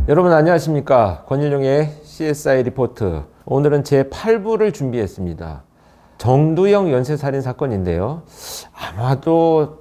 여러분 안녕하십니까. 권일용의 CSI 리포트. 오늘은 제8부를 준비했습니다. 정두영 연쇄살인 사건인데요. 아마도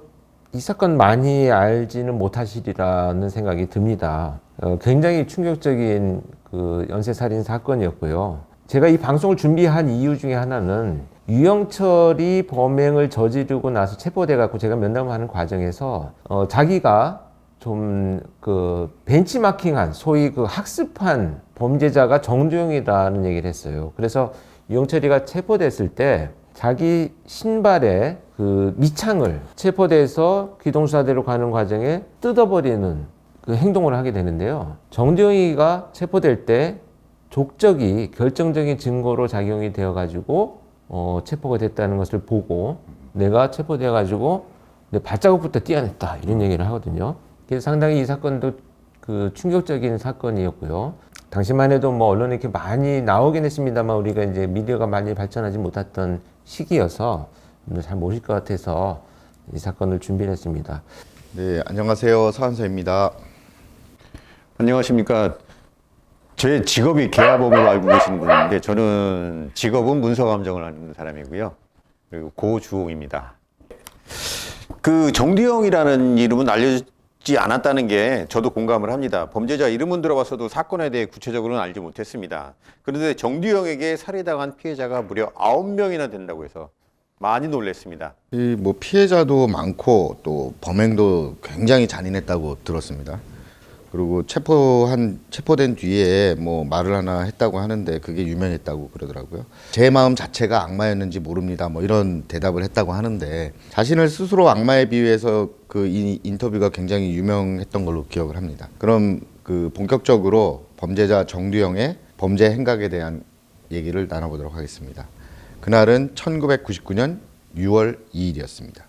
이 사건 많이 알지는 못하시리라는 생각이 듭니다. 굉장히 충격적인 그 연쇄살인 사건이었고요. 제가 이 방송을 준비한 이유 중에 하나는 유영철이 범행을 저지르고 나서 체포돼 갖고 제가 면담하는 과정에서 자기가 좀 그 벤치마킹한 소위 그 학습한 범죄자가 정두영이라는 얘기를 했어요. 그래서 유영철이가 체포됐을 때 자기 신발에 그 밑창을 체포돼서 기동수사대로 가는 과정에 뜯어버리는 그 행동을 하게 되는데요. 정두영이가 체포될 때 족적이 결정적인 증거로 작용이 되어가지고 체포가 됐다는 것을 보고 내가 체포돼가지고 내 발자국부터 떼어냈다 이런 얘기를 하거든요. 그래서 상당히 이 사건도 그 충격적인 사건이었고요. 당시만 해도 뭐 언론에 이렇게 많이 나오긴 했습니다만 우리가 이제 미디어가 많이 발전하지 못했던 시기여서 잘 모실 것 같아서 이 사건을 준비를 했습니다. 네, 안녕하세요. 서한서입니다. 안녕하십니까. 제 직업이 계약법으로 알고 계시는 분인데 저는 직업은 문서감정을 하는 사람이고요. 그리고 고주홍입니다. 그 정두영이라는 이름은 알려지지 않았다는 게 저도 공감을 합니다. 범죄자 이름은 들어봤어도 사건에 대해 구체적으로는 알지 못했습니다. 그런데 정두영에게 살해당한 피해자가 무려 9명이나 된다고 해서 많이 놀랐습니다. 이 뭐 피해자도 많고 또 범행도 굉장히 잔인했다고 들었습니다. 그리고 체포된 뒤에 뭐 말을 하나 했다고 하는데 그게 유명했다고 그러더라고요. 제 마음 자체가 악마였는지 모릅니다. 뭐 이런 대답을 했다고 하는데 자신을 스스로 악마에 비유해서 그 인터뷰가 굉장히 유명했던 걸로 기억을 합니다. 그럼 그 본격적으로 범죄자 정두영의 범죄 행각에 대한 얘기를 나눠보도록 하겠습니다. 그날은 1999년 6월 2일이었습니다.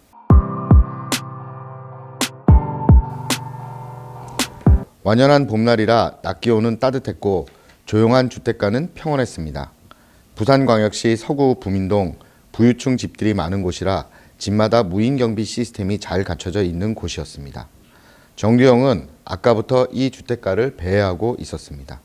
완연한 봄날이라 낮 기온은 따뜻했고 조용한 주택가는 평온했습니다. 부산광역시 서구 부민동 부유층 집들이 많은 곳이라 집마다 무인 경비 시스템이 잘 갖춰져 있는 곳이었습니다. 정두영은 아까부터 이 주택가를 배회하고 있었습니다.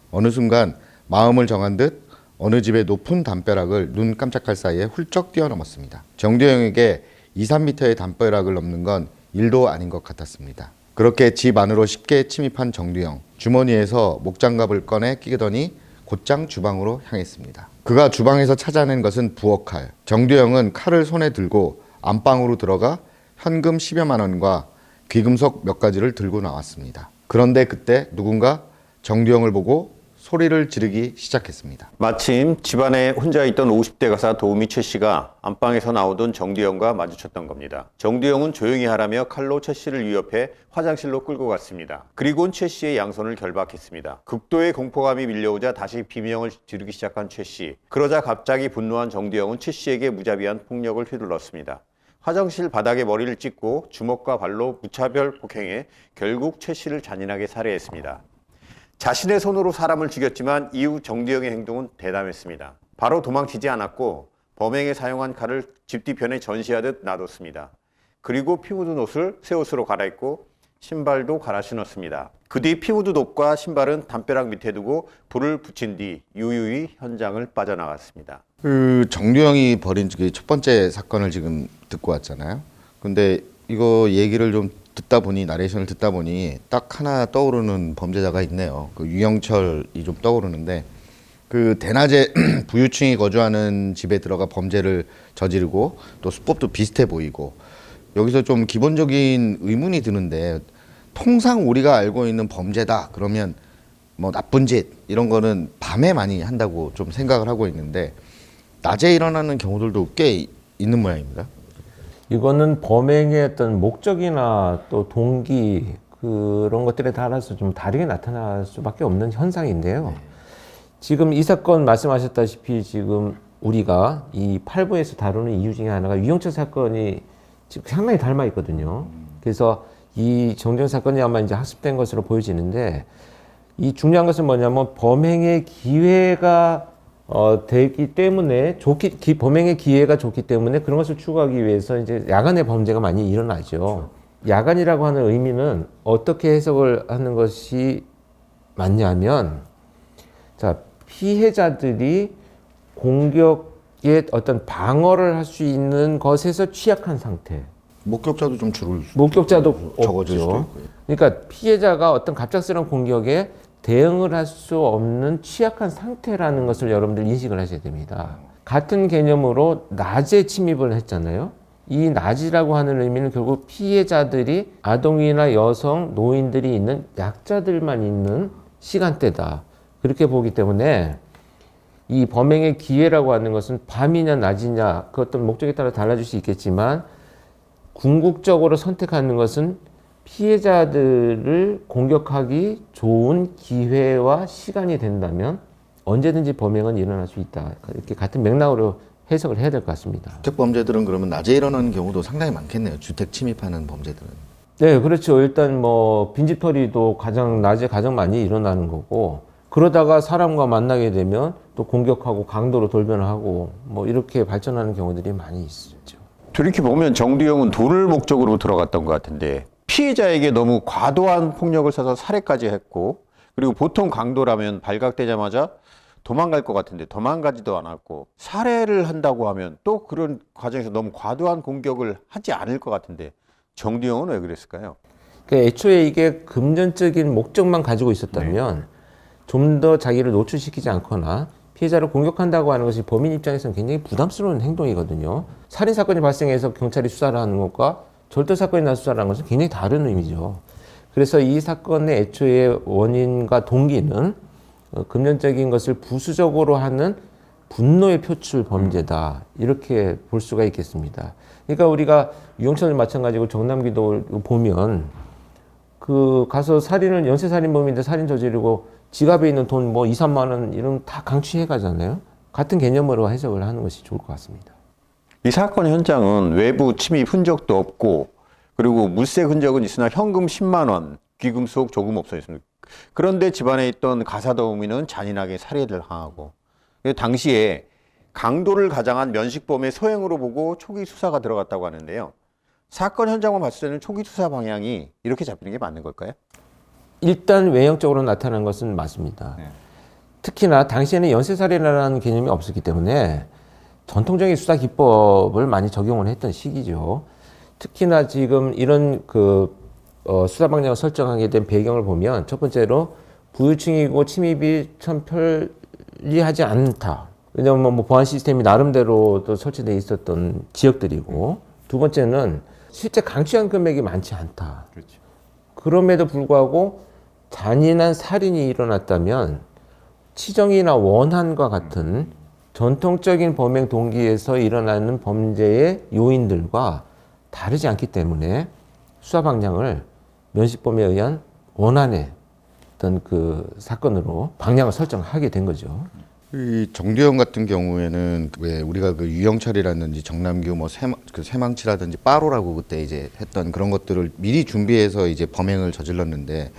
어느 순간 마음을 정한 듯 어느 집의 높은 담벼락을 눈 깜짝할 사이에 훌쩍 뛰어넘었습니다. 정두영에게 2, 3m의 담벼락을 넘는 건 일도 아닌 것 같았습니다. 그렇게 집 안으로 쉽게 침입한 정두영. 주머니에서 목장갑을 꺼내 끼더니 곧장 주방으로 향했습니다. 그가 주방에서 찾아낸 것은 부엌칼. 정두영은 칼을 손에 들고 안방으로 들어가 현금 10여만 원과 귀금속 몇 가지를 들고 나왔습니다. 그런데 그때 누군가 정두영을 보고 소리를 지르기 시작했습니다. 마침 집안에 혼자 있던 50대 가사 도우미 최 씨가 안방에서 나오던 정두영과 마주쳤던 겁니다. 정두영은 조용히 하라며 칼로 최 씨를 위협해 화장실로 끌고 갔습니다. 그리고는 최 씨의 양손을 결박했습니다. 극도의 공포감이 밀려오자 다시 비명을 지르기 시작한 최 씨. 그러자 갑자기 분노한 정두영은 최 씨에게 무자비한 폭력을 휘둘렀습니다. 화장실 바닥에 머리를 찍고 주먹과 발로 무차별 폭행해 결국 최 씨를 잔인하게 살해했습니다. 자신의 손으로 사람을 죽였지만 이후 정두영의 행동은 대담했습니다. 바로 도망치지 않았고 범행에 사용한 칼을 집 뒤편에 전시하듯 놔뒀습니다. 그리고 피 묻은 옷을 새 옷으로 갈아입고 신발도 갈아 신었습니다. 그 뒤 피 묻은 옷과 신발은 담벼락 밑에 두고 불을 붙인 뒤 유유히 현장을 빠져나갔습니다. 그 정두영이 벌인 첫 번째 사건을 지금 듣고 왔잖아요. 근데 이거 얘기를 좀 나레이션을 듣다 보니 딱 하나 떠오르는 범죄자가 있네요. 그 유영철이 좀 떠오르는데 그 대낮에 부유층이 거주하는 집에 들어가 범죄를 저지르고 또 수법도 비슷해 보이고 여기서 좀 기본적인 의문이 드는데 통상 우리가 알고 있는 범죄다 그러면 뭐 나쁜 짓 이런 거는 밤에 많이 한다고 좀 생각을 하고 있는데 낮에 일어나는 경우들도 꽤 있는 모양입니다. 이거는 범행의 어떤 목적이나 또 동기 그런 것들에 따라서 좀 다르게 나타날 수밖에 없는 현상인데요. 지금 이 사건 말씀하셨다시피 지금 우리가 이 8부에서 다루는 이유 중에 하나가 유영철 사건이 지금 상당히 닮아 있거든요. 그래서 이 정두영 사건이 아마 이제 학습된 것으로 보여지는데 이 중요한 것은 뭐냐면 범행의 기회가 되기 때문에 범행의 기회가 좋기 때문에 그런 것을 추구하기 위해서 이제 야간에 범죄가 많이 일어나죠. 야간이라고 하는 의미는 어떻게 해석을 하는 것이 맞냐면, 자, 피해자들이 공격의 어떤 방어를 할 수 있는 것에서 취약한 상태. 목격자도 좀 줄을 목격자도 적어질 수도 없죠. 있고요. 그러니까 피해자가 어떤 갑작스러운 공격에 대응을 할 수 없는 취약한 상태라는 것을 여러분들 인식을 하셔야 됩니다. 같은 개념으로 낮에 침입을 했잖아요. 이 낮이라고 하는 의미는 결국 피해자들이 아동이나 여성, 노인들이 있는 약자들만 있는 시간대다. 그렇게 보기 때문에 이 범행의 기회라고 하는 것은 밤이냐 낮이냐 그 어떤 목적에 따라 달라질 수 있겠지만 궁극적으로 선택하는 것은 피해자들을 공격하기 좋은 기회와 시간이 된다면 언제든지 범행은 일어날 수 있다. 이렇게 같은 맥락으로 해석을 해야 될 것 같습니다. 주택 범죄들은 그러면 낮에 일어나는 경우도 상당히 많겠네요. 주택 침입하는 범죄들은. 네, 그렇죠. 일단 뭐 빈집털이도 가장 낮에 가장 많이 일어나는 거고 그러다가 사람과 만나게 되면 또 공격하고 강도로 돌변하고 뭐 이렇게 발전하는 경우들이 많이 있죠. 돌이켜보면 정두영은 돈을 목적으로 들어갔던 것 같은데 피해자에게 너무 과도한 폭력을 써서 살해까지 했고 그리고 보통 강도라면 발각되자마자 도망갈 것 같은데 도망가지도 않았고 살해를 한다고 하면 또 그런 과정에서 너무 과도한 공격을 하지 않을 것 같은데 정두영은 왜 그랬을까요? 그러니까 애초에 이게 금전적인 목적만 가지고 있었다면 좀 더 자기를 노출시키지 않거나 피해자를 공격한다고 하는 것이 범인 입장에서는 굉장히 부담스러운 행동이거든요. 살인사건이 발생해서 경찰이 수사를 하는 것과 절도사건이 나서 수사를 하는 것은 굉장히 다른 의미죠. 그래서 이 사건의 애초의 원인과 동기는 금전적인 것을 부수적으로 하는 분노의 표출 범죄다. 이렇게 볼 수가 있겠습니다. 그러니까 우리가 유영철을 마찬가지고 정남기도 보면 그 가서 살인을 연쇄살인범인데 살인 저지르고 지갑에 있는 돈 뭐 2, 3만 원 이런 다 강취해 가잖아요. 같은 개념으로 해석을 하는 것이 좋을 것 같습니다. 이 사건 현장은 외부 침입 흔적도 없고 그리고 물색 흔적은 있으나 현금 10만 원, 귀금속 조금 없어 있습니다. 그런데 집안에 있던 가사도우미는 잔인하게 살해를 당하고 당시에 강도를 가장한 면식범의 소행으로 보고 초기 수사가 들어갔다고 하는데요. 사건 현장만 봤을 때는 초기 수사 방향이 이렇게 잡히는 게 맞는 걸까요? 일단 외형적으로 나타난 것은 맞습니다. 특히나 당시에는 연쇄살인이라는 개념이 없었기 때문에 전통적인 수사 기법을 많이 적용을 했던 시기죠. 특히나 지금 이런 수사 방향을 설정하게 된 배경을 보면 첫 번째로 부유층이고 침입이 참 편리하지 않다. 왜냐하면 뭐 보안 시스템이 나름대로 또 설치되어 있었던 지역들이고 두 번째는 실제 강취한 금액이 많지 않다. 그렇죠. 그럼에도 불구하고 잔인한 살인이 일어났다면 치정이나 원한과 같은 전통적인 범행 동기에서 일어나는 범죄의 요인들과 다르지 않기 때문에 수사 방향을 면식범에 의한 원한의 어떤 그 사건으로 방향을 설정하게 된 거죠. 이 정두영 같은 경우에는 왜 우리가 그 유영철이라든지 정남규 뭐 새망치라든지 빠로라고 그때 이제 했던 그런 것들을 미리 준비해서 이제 범행을 저질렀는데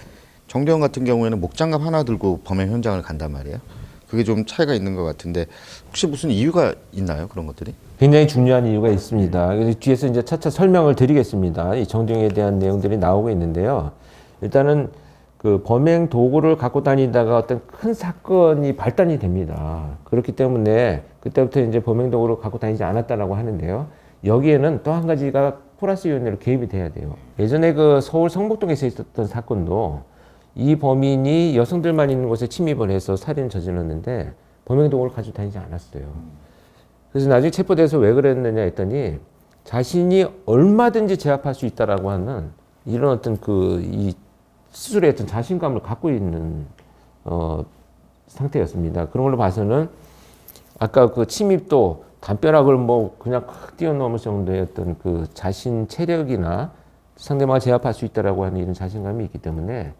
정두영 같은 경우에는 목장갑 하나 들고 범행 현장을 간단 말이에요. 그게 좀 차이가 있는 것 같은데 혹시 무슨 이유가 있나요? 그런 것들이? 굉장히 중요한 이유가 있습니다. 그래서 뒤에서 이제 차차 설명을 드리겠습니다. 이 정두영에 대한 내용들이 나오고 있는데요. 일단은 그 범행 도구를 갖고 다니다가 어떤 큰 사건이 발단이 됩니다. 그렇기 때문에 그때부터 이제 범행 도구를 갖고 다니지 않았다라고 하는데요. 여기에는 또 한 가지가 플러스 요인으로 개입이 돼야 돼요. 예전에 그 서울 성북동에서 있었던 사건도 이 범인이 여성들만 있는 곳에 침입을 해서 살인을 저질렀는데 범행 도구를 가지고 다니지 않았어요. 그래서 나중에 체포돼서 왜 그랬느냐 했더니 자신이 얼마든지 제압할 수 있다라고 하는 이런 어떤 이 스스로의 어떤 자신감을 갖고 있는 상태였습니다. 그런 걸로 봐서는 아까 그 침입도 담벼락을 뭐 그냥 확 뛰어넘을 정도의 어떤 그 자신 체력이나 상대방을 제압할 수 있다라고 하는 이런 자신감이 있기 때문에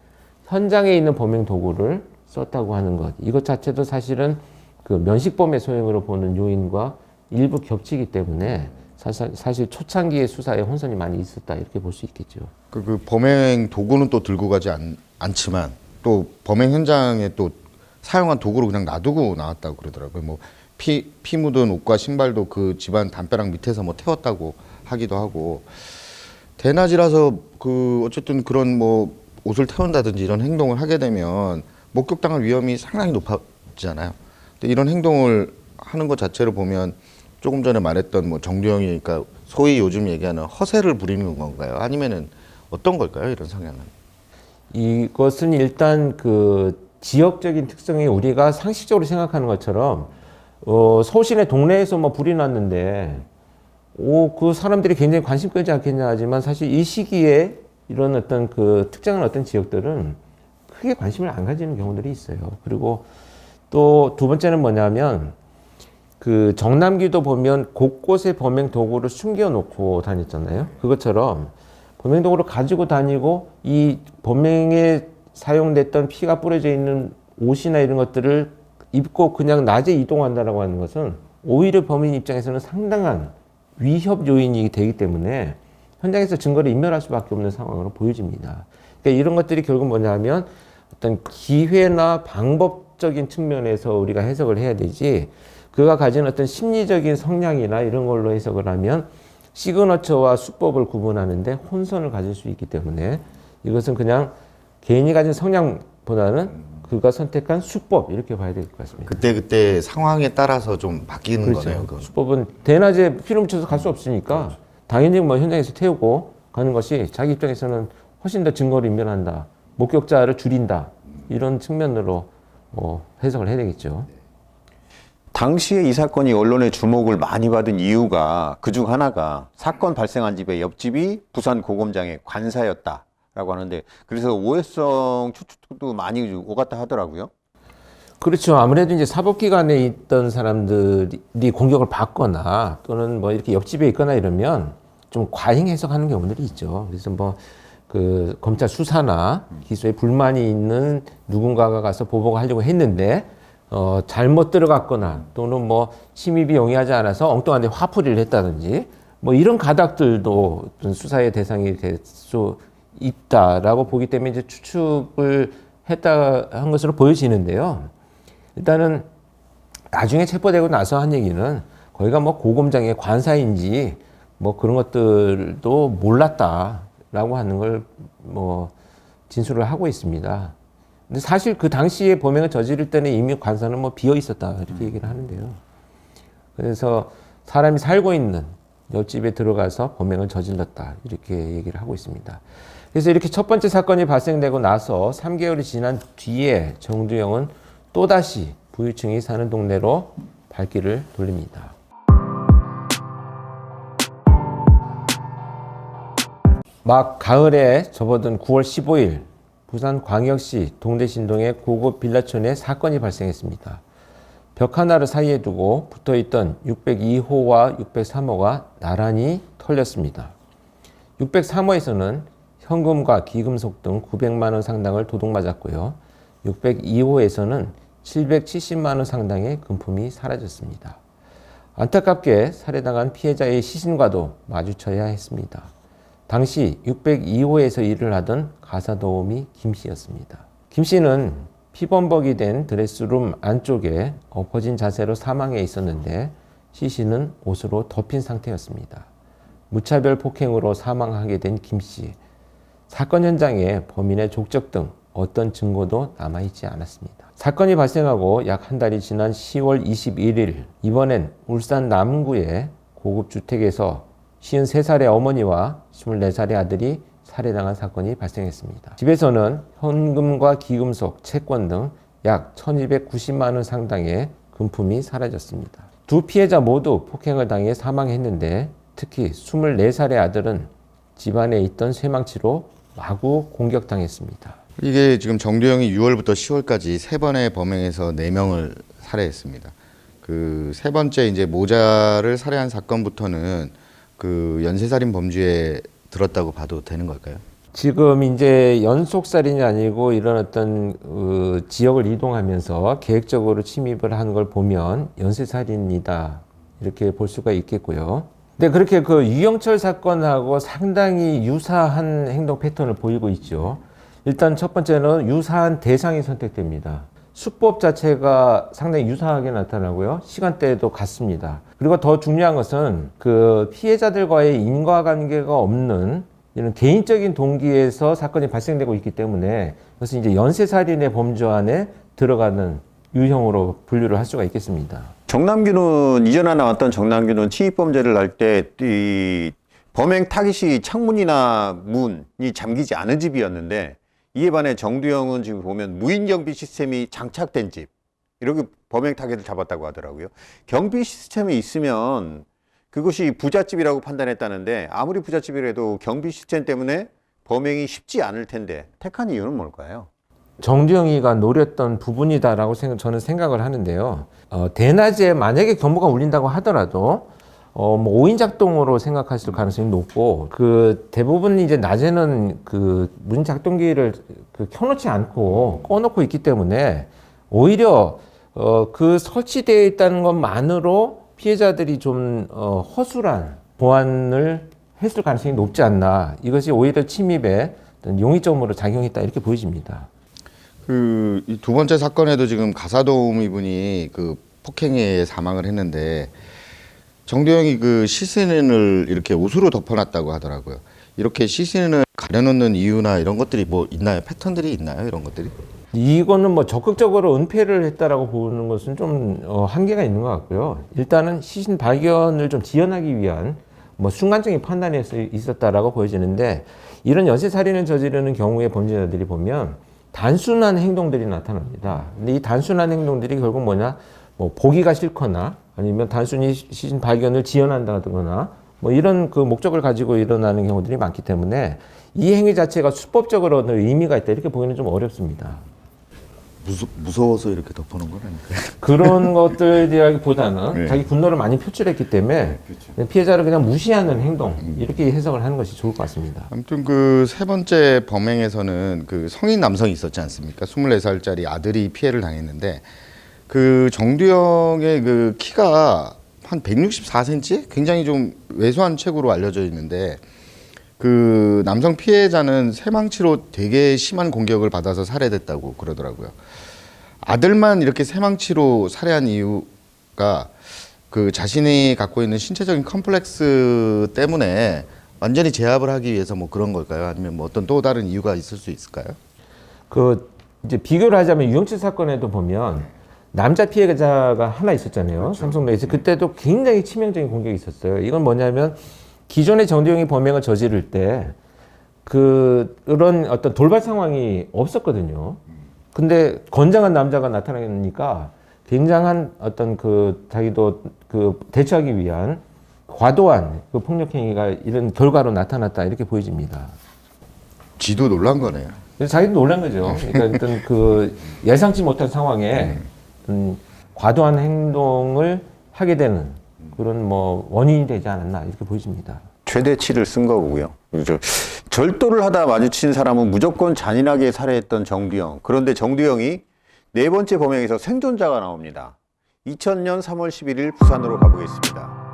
현장에 있는 범행 도구를 썼다고 하는 것 이것 자체도 사실은 그 면식범의 소행으로 보는 요인과 일부 겹치기 때문에 사실 초창기의 수사에 혼선이 많이 있었다 이렇게 볼 수 있겠죠. 그 범행 도구는 또 들고 가지 않지만 또 범행 현장에 또 사용한 도구를 그냥 놔두고 나왔다고 그러더라고요. 뭐 피 묻은 옷과 신발도 그 집안 담벼락 밑에서 뭐 태웠다고 하기도 하고 대낮이라서 그 어쨌든 그런 뭐 옷을 태운다든지 이런 행동을 하게 되면 목격당할 위험이 상당히 높아지잖아요. 근데 이런 행동을 하는 것 자체를 보면 조금 전에 말했던 뭐 정두영이 그러니까 소위 요즘 얘기하는 허세를 부리는 건가요? 아니면은 어떤 걸까요? 이런 성향은? 이것은 일단 그 지역적인 특성이 우리가 상식적으로 생각하는 것처럼 서울시내 동네에서 뭐 불이 났는데 그 사람들이 굉장히 관심 끌지 않겠냐 하지만 사실 이 시기에 이런 어떤 그 특정한 어떤 지역들은 크게 관심을 안 가지는 경우들이 있어요. 그리고 또 두 번째는 뭐냐면 그 정남기도 보면 곳곳에 범행 도구를 숨겨놓고 다녔잖아요. 그것처럼 범행 도구를 가지고 다니고 이 범행에 사용됐던 피가 뿌려져 있는 옷이나 이런 것들을 입고 그냥 낮에 이동한다라고 하는 것은 오히려 범인 입장에서는 상당한 위협 요인이 되기 때문에 현장에서 증거를 인멸할 수밖에 없는 상황으로 보여집니다. 그러니까 이런 것들이 결국 뭐냐면 어떤 기회나 방법적인 측면에서 우리가 해석을 해야 되지 그가 가진 어떤 심리적인 성향이나 이런 걸로 해석을 하면 시그너처와 수법을 구분하는데 혼선을 가질 수 있기 때문에 이것은 그냥 개인이 가진 성향보다는 그가 선택한 수법 이렇게 봐야 될 것 같습니다. 그때 상황에 따라서 좀 바뀌는 그렇죠. 거네요. 그건. 수법은 대낮에 피를 묻혀서 갈 수 없으니까 그렇죠. 당연히 뭐 현장에서 태우고 가는 것이 자기 입장에서는 훨씬 더 증거를 인멸한다, 목격자를 줄인다 이런 측면으로 해석을 해야 되겠죠. 당시에 이 사건이 언론의 주목을 많이 받은 이유가 그중 하나가 사건 발생한 집의 옆집이 부산 고검장의 관사였다라고 하는데 그래서 오해성 추측도 많이 오갔다 하더라고요. 그렇죠. 아무래도 이제 사법기관에 있던 사람들이 공격을 받거나 또는 뭐 이렇게 옆집에 있거나 이러면 좀 과잉 해석하는 경우들이 있죠. 그래서 뭐 그 검찰 수사나 기소에 불만이 있는 누군가가 가서 보복을 하려고 했는데 잘못 들어갔거나 또는 뭐 침입이 용이하지 않아서 엉뚱한 데 화풀이를 했다든지 뭐 이런 가닥들도 수사의 대상이 될 수 있다라고 보기 때문에 이제 추측을 했다 한 것으로 보여지는데요. 일단은 나중에 체포되고 나서 한 얘기는 거기가 뭐 고검장의 관사인지 뭐 그런 것들도 몰랐다라고 하는 걸 뭐 진술을 하고 있습니다. 근데 사실 그 당시에 범행을 저지를 때는 이미 관사는 뭐 비어 있었다 이렇게 얘기를 하는데요. 그래서 사람이 살고 있는 옆집에 들어가서 범행을 저질렀다 이렇게 얘기를 하고 있습니다. 그래서 이렇게 첫 번째 사건이 발생되고 나서 3개월이 지난 뒤에 정두영은 또다시 부유층이 사는 동네로 발길을 돌립니다. 막 가을에 접어든 9월 15일 부산광역시 동대신동의 고급 빌라촌에 사건이 발생했습니다. 벽 하나를 사이에 두고 붙어있던 602호와 603호가 나란히 털렸습니다. 603호에서는 현금과 기금속 등 900만 원 상당을 도둑맞았고요. 602호에서는 770만 원 상당의 금품이 사라졌습니다. 안타깝게 살해당한 피해자의 시신과도 마주쳐야 했습니다. 당시 602호에서 일을 하던 가사도우미 김 씨였습니다. 김 씨는 피범벅이 된 드레스룸 안쪽에 엎어진 자세로 사망해 있었는데 시신은 옷으로 덮인 상태였습니다. 무차별 폭행으로 사망하게 된 김 씨. 사건 현장에 범인의 족적 등 어떤 증거도 남아있지 않았습니다. 사건이 발생하고 약 한 달이 지난 10월 21일 이번엔 울산 남구의 고급 주택에서 53살의 어머니와 24살의 아들이 살해당한 사건이 발생했습니다. 집에서는 현금과 기금속, 채권 등 약 1290만 원 상당의 금품이 사라졌습니다. 두 피해자 모두 폭행을 당해 사망했는데 특히 24살의 아들은 집안에 있던 쇠망치로 마구 공격당했습니다. 이게 지금 정두영이 6월부터 10월까지 세 번의 범행에서 4명을 살해했습니다. 그 세 번째 이제 모자를 살해한 사건부터는 그 연쇄살인 범죄에 들었다고 봐도 되는 걸까요? 지금 이제 연속살인이 아니고 이런 어떤 지역을 이동하면서 계획적으로 침입을 하는 걸 보면 연쇄살인이다 이렇게 볼 수가 있겠고요. 근데 그렇게 그 유영철 사건하고 상당히 유사한 행동 패턴을 보이고 있죠. 일단 첫 번째는 유사한 대상이 선택됩니다. 수법 자체가 상당히 유사하게 나타나고요. 시간대도 같습니다. 그리고 더 중요한 것은 그 피해자들과의 인과관계가 없는 이런 개인적인 동기에서 사건이 발생되고 있기 때문에 그것은 이제 연쇄살인의 범주 안에 들어가는 유형으로 분류를 할 수가 있겠습니다. 정남규는 이전에 나왔던 정남규는 침입범죄를 할 때 이 범행 타깃이 창문이나 문이 잠기지 않은 집이었는데 이에 반해 정두영은 지금 보면 무인 경비 시스템이 장착된 집 이렇게 범행 타깃을 잡았다고 하더라고요. 경비 시스템이 있으면 그것이 부잣집이라고 판단했다는데 아무리 부잣집이라도 경비 시스템 때문에 범행이 쉽지 않을 텐데 택한 이유는 뭘까요? 정두영이가 노렸던 부분이다라고 저는 생각을 하는데요. 대낮에 만약에 경보가 울린다고 하더라도 뭐 5인 작동으로 생각하실 가능성이 높고 그 대부분 이제 낮에는 그 문 작동기를 켜놓지 않고 꺼놓고 있기 때문에 오히려 그 설치되어 있다는 것만으로 피해자들이 좀 허술한 보안을 했을 가능성이 높지 않나. 이것이 오히려 침입에 어떤 용의점으로 작용했다 이렇게 보여집니다. 그 두 번째 사건에도 지금 가사도우미 분이 그 폭행에 의해 사망을 했는데 정두영이 그 시신을 이렇게 옷으로 덮어놨다고 하더라고요. 이렇게 시신을 가려놓는 이유나 이런 것들이 뭐 있나요? 패턴들이 있나요? 이런 것들이? 이거는 뭐 적극적으로 은폐를 했다라고 보는 것은 좀 한계가 있는 것 같고요. 일단은 시신 발견을 좀 지연하기 위한 뭐 순간적인 판단이 있었다라고 보여지는데 이런 연쇄살인을 저지르는 경우에 범죄자들이 보면 단순한 행동들이 나타납니다. 근데 이 단순한 행동들이 결국 뭐냐? 뭐 보기가 싫거나 아니면 단순히 시신 발견을 지연한다거나 뭐 이런 그 목적을 가지고 일어나는 경우들이 많기 때문에 이 행위 자체가 수법적으로는 의미가 있다 이렇게 보기는 좀 어렵습니다. 무서워서 이렇게 덮어놓은 건 아닐까요? 그런 것들이라기보다는 네. 자기 분노를 많이 표출했기 때문에 피해자를 그냥 무시하는 행동 이렇게 해석을 하는 것이 좋을 것 같습니다. 아무튼 그 세 번째 범행에서는 그 성인 남성이 있었지 않습니까? 24살짜리 아들이 피해를 당했는데 그 정두영의 그 키가 한 164cm? 굉장히 좀 왜소한 체구로 알려져 있는데 그 남성 피해자는 새망치로 되게 심한 공격을 받아서 살해됐다고 그러더라고요. 아들만 이렇게 새망치로 살해한 이유가 그 자신이 갖고 있는 신체적인 컴플렉스 때문에 완전히 제압을 하기 위해서 뭐 그런 걸까요? 아니면 뭐 어떤 또 다른 이유가 있을 수 있을까요? 그 이제 비교를 하자면 유영철 사건에도 보면 남자 피해자가 하나 있었잖아요. 그렇죠. 삼성동에서 그때도 굉장히 치명적인 공격이 있었어요. 이건 뭐냐면 기존의 정두영이 범행을 저지를 때 그런 어떤 돌발 상황이 없었거든요. 근데 건장한 남자가 나타나니까 굉장한 어떤 그 자기도 그 대처하기 위한 과도한 그 폭력 행위가 이런 결과로 나타났다 이렇게 보여집니다. 지도 놀란 거네요. 그래서 자기도 놀란 거죠. 그러니까 어떤 그 예상치 못한 상황에 과도한 행동을 하게 되는 그런 뭐 원인이 되지 않았나 이렇게 보여집니다. 최대치를 쓴 거고요. 그렇죠. 절도를 하다 마주친 사람은 무조건 잔인하게 살해했던 정두영. 그런데 정두영이 네 번째 범행에서 생존자가 나옵니다. 2000년 3월 11일 부산으로 가보겠습니다.